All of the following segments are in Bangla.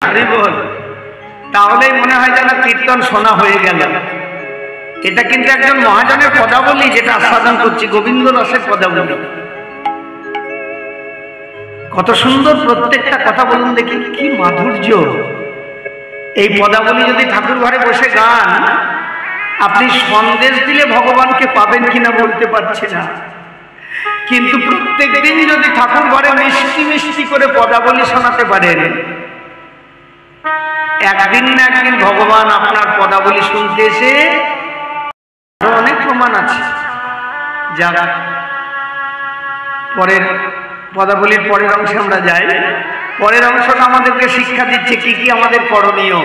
আরে বল, তাহলেই মনে হয় যেন কীর্তন শোনা হয়ে গেল। এটা কিন্তু একজন মহাজনের পদাবলী, যেটা আস্বাদন করছি, গোবিন্দ রসের পদাবলী। কত সুন্দর প্রত্যেকটা কথা, বলুন দেখি, কি মাধুর্য। এই পদাবলী যদি ঠাকুর ঘরে বসে গান, আপনি সন্দেশ দিলে ভগবানকে পাবেন কিনা বলতে পারছি না, কিন্তু প্রত্যেক দিন যদি ঠাকুর ঘরে মিষ্টি মিষ্টি করে পদাবলী শোনাতে পারেন, একদিন না একদিন ভগবান আপনার পদাবলী শুনতে এসে, অনেক প্রমাণ আছে। যারা পরের পদাবলীর পরের অংশে আমরা যাই, পরের অংশটা আমাদেরকে শিক্ষা দিচ্ছে কি কি আমাদের করণীয়,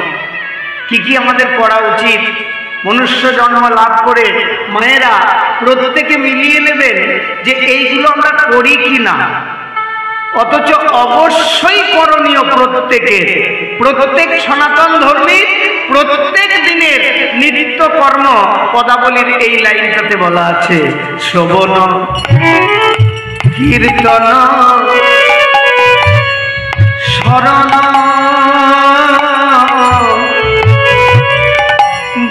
কি কি আমাদের করা উচিত। মনুষ্য জন্ম লাভ করে মায়েরা প্রত্যেকে মিলিয়ে নেবেন যে এইগুলো আমরা করি কি না, অথচ অবশ্যই করণীয় প্রত্যেকের। প্রত্যেক সনাতন ধর্মী প্রত্যেক দিনের নিত্য কর্ম পদাবলীর এই লাইনটাতে বলা আছে, শ্রবণ কীর্তন শরণ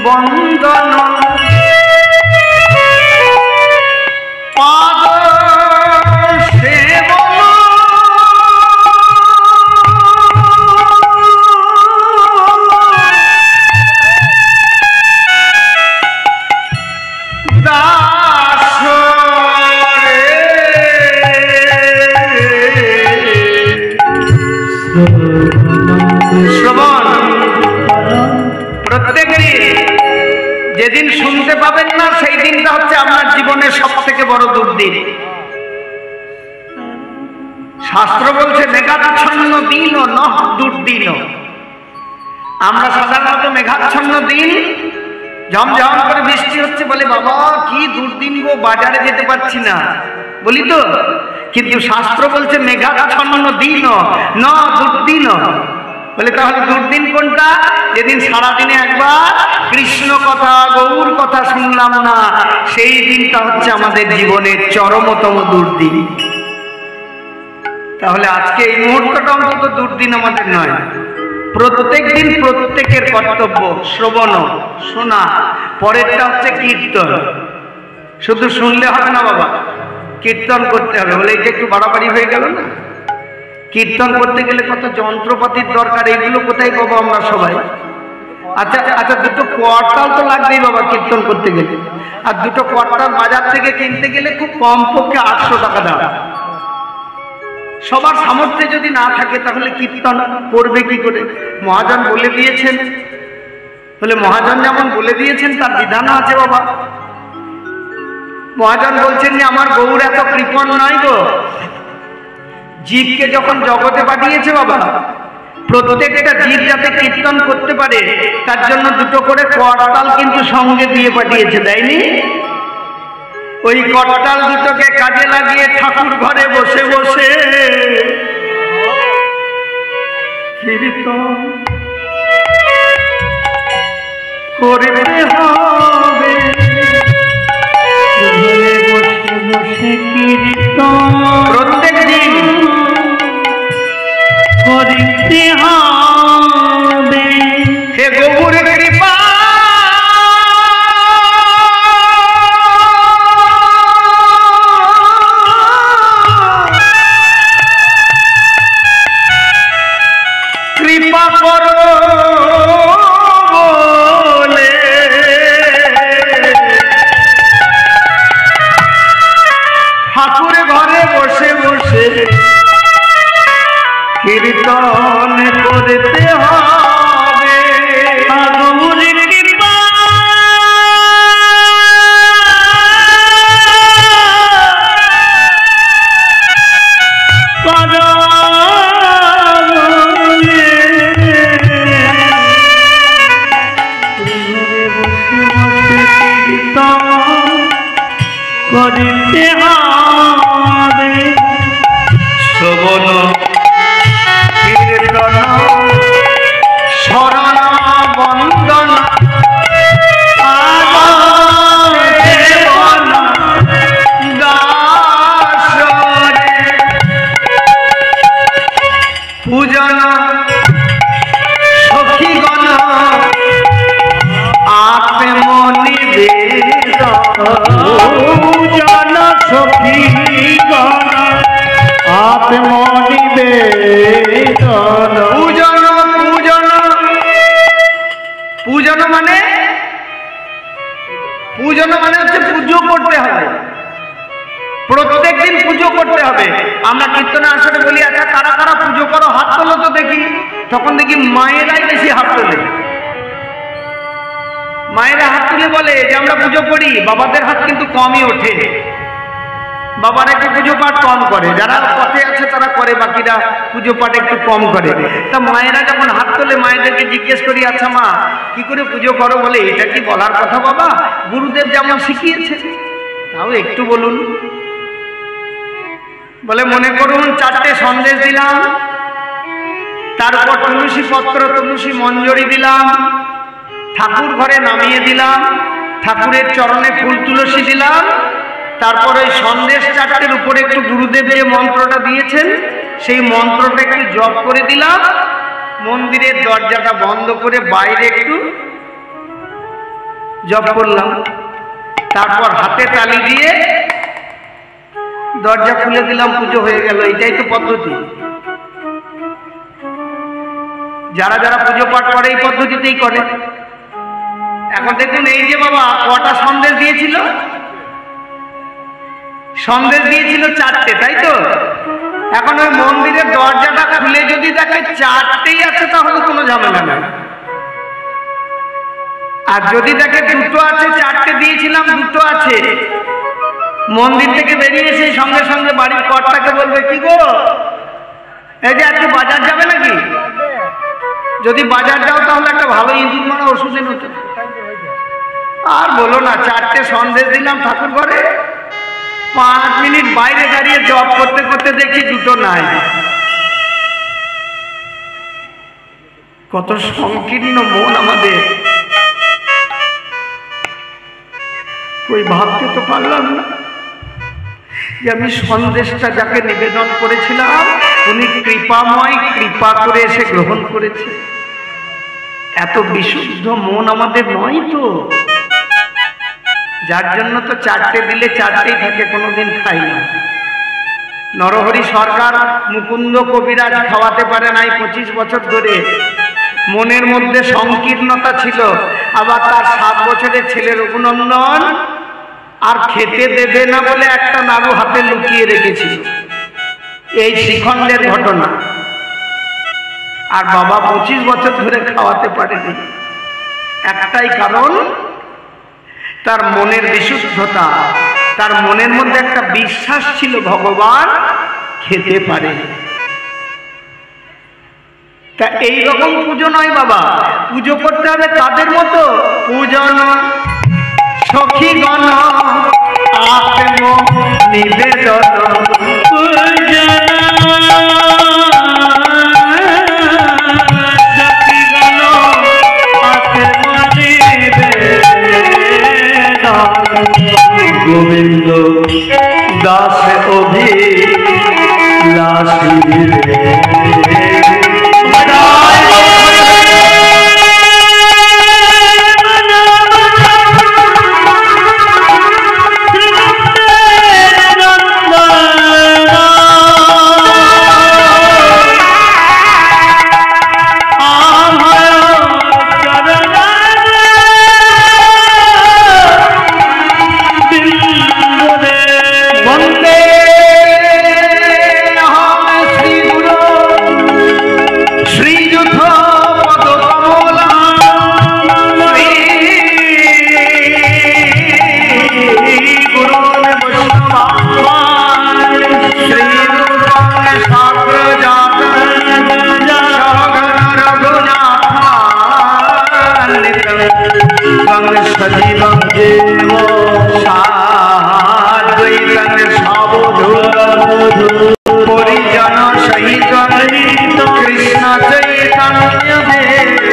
বন্দন পাদ সেবন দাস শ্রবণ। প্রত্যেক দিন যেদিন শুনতে পাবেন না, সেই দিনটা হচ্ছে আপনার জীবনের সব থেকে বড় দুর্দিন। শাস্ত্র বলছে মেঘাচ্ছন্ন দিন ও নহ দুর্দিন। আমরা সাধারণত মেঘাচ্ছন্ন দিন, ঝমঝম করে বৃষ্টি হচ্ছে বলে বাবা কি দুর্দিন গো, বাজারে যেতে পারছি না, বলি তো। কিন্তু শাস্ত্র বলছে মেঘাচ্ছন্ন দিন ন দুর্দিন। বলে তাহলে দুর্দিন কোনটা? যেদিন সারাদিনে একবার কৃষ্ণ কথা গৌর কথা শুনলাম না, সেই দিনটা হচ্ছে আমাদের জীবনের চরমতম দুর্দিন। তাহলে আজকে এই মুহূর্তটা অন্তত দুর্দিন আমাদের নয়। প্রত্যেক দিন প্রত্যেকের কর্তব্য শ্রবণ, শোনা। পরেরটা হচ্ছে কীর্তন। শুধু শুনলে হবে না বাবা, কীর্তন করতে হবে। বলে এটা একটু বাড়াবাড়ি হয়ে গেল না? কীর্তন করতে গেলে কত যন্ত্রপাতির দরকার, এগুলো কোথায় পাবো আমরা সবাই? আচ্ছা আচ্ছা, দুটো কোয়ার্টাল তো লাগবেই বাবা কীর্তন করতে গেলে। আর দুটো কোয়ার্টাল বাজার থেকে কিনতে গেলে খুব কমপক্ষে 800 টাকা দাম। সবার সামর্থ্যে যদি না থাকে তাহলে কীর্তন করবে কি করে? মহাজন বলে দিয়েছেন, বলে মহাজন যেমন বলে দিয়েছেন তার বিধানও আছে বাবা। মহাজন বলছেন যে আমার গৌর এত কৃপণ নয় গো, জীবকে যখন জগতে পাঠিয়েছে বাবা, প্রত্যেকটা জীব যাতে কীর্তন করতে পারে তার জন্য দুটো করে করতাল কিন্তু সঙ্গে দিয়ে পাঠিয়েছে, দেয়নি? ওই করতাল দুটোকে কাজে লাগিয়ে ঠাকুর ঘরে বসে বসে কীর্তন করতে হবে। প্রত্যেক দিন করতে হবে। হে গৌর কৃপা কৃপা করো বলে ঠাকুর ঘরে বসে বসে কীর্তন করতে হবে। গৌর কৃপা করো করতে হবে। শ্রবণ কীর্তন দিন পুজো করতে হবে। আমরা কীর্তনে আসলে বলি, আচ্ছা কারা কারা পুজো করো হাত তোলো তো দেখি। তখন দেখি মায়েরাই বেশি হাত তোলে। মায়েরা হাত তুলে বলে যে আমরা পুজো করি। বাবাদের হাত কিন্তু কমই ওঠে, বাবারা একটু পুজো পাঠ কম করে, যারা পথে আছে তারা করে, বাকিরা পুজো পাঠ একটু কম করে। তা মায়েরা যখন হাত তোলে মায়েদেরকে জিজ্ঞেস করি, আচ্ছা মা কি করে পুজো করো? বলে এটা কি বলার কথা বাবা, গুরুদেব যেমন শিখিয়েছে তাও একটু বলুন। বলে মনে করুন 4টে সন্দেশ দিলাম, তারপর তুলসী পত্র তুলসী মঞ্জরি দিলাম, ঠাকুর ঘরে নামিয়ে দিলাম, ঠাকুরের চরণে ফুল তুলসী দিলাম, তারপর ওই সন্দেশ 4টের উপরে একটু গুরুদেব যে মন্ত্রটা দিয়েছেন সেই মন্ত্রটা একটু জপ করে দিলাম, মন্দিরের দরজাটা বন্ধ করে বাইরে একটু জপ করলাম, তারপর হাতে তালি দিয়ে দরজা খুলে দিলাম, পুজো হয়ে গেল। এটাই তো পদ্ধতি। যারা যারা পুজো পাঠ করে এই পদ্ধতিতেই করে। এখন দেখুন এই যে বাবা কটা সন্দেশ দিয়েছিল? সন্দেশ দিয়েছিল 4টে, তাই তো? এখন ওই মন্দিরের দরজাটা খুলে যদি দেখে 4টেই আছে তাহলে কোনো ঝামেলা নাই। আর যদি দেখে 2টো আছে, 4টে দিয়েছিলাম 2টো আছে, মন্দির থেকে বেরিয়ে এসে সঙ্গে সঙ্গে বাড়ির কর্তাকে বলবে, কি গো এই যে আজকে বাজার যাবে নাকি? যদি বাজার যাও তাহলে একটা ভালো ইঁদুর মারা ওষুধ এনে হতো। আর বলো না, 4টে সন্দেশ দিলাম ঠাকুর ঘরে, 5 মিনিট বাইরে দাঁড়িয়ে জব করতে করতে দেখি 2টো নাই। কত সংকীর্ণ মন আমাদের, কই ভাবতে তো পারলাম না যে আমি সন্দেশটা যাকে নিবেদন করেছিলাম উনি কৃপাময়, কৃপা করে এসে গ্রহণ করেছে। এত বিশুদ্ধ মন আমাদের নয় তো, যার জন্য তো 4টে দিলে 4টেই থাকে, কোনোদিন খাই না। নরহরি সরকার মুকুন্দ কবিরাজ খাওয়াতে পারে নাই 25 বছর ধরে, মনের মধ্যে সংকীর্ণতা ছিল। আবার তার 7 বছরের ছেলে রঘুনন্দন আর খেতে দেবে না বলে একটা নাড়ু হাতে লুকিয়ে রেখেছিল। এই শ্রীখণ্ডের ঘটনা। আর বাবা 25 বছর ধরে খাওয়াতে পারেনি, একটাই কারণ তার মনের বিশুদ্ধতা, তার মনের মধ্যে একটা বিশ্বাস ছিল ভগবান খেতে পারে। তা এইরকম পুজো নয় বাবা, পুজো করতে হবে কাদের মতো? পূজন সখীগণ আত্ম নিবেদন, গোবিন্দ দাস অভিলাষী সজীবং দেব সাদ্বৈতং সাবধূত পরিজন সহিত কৃষ্ণ চৈতন্য দেব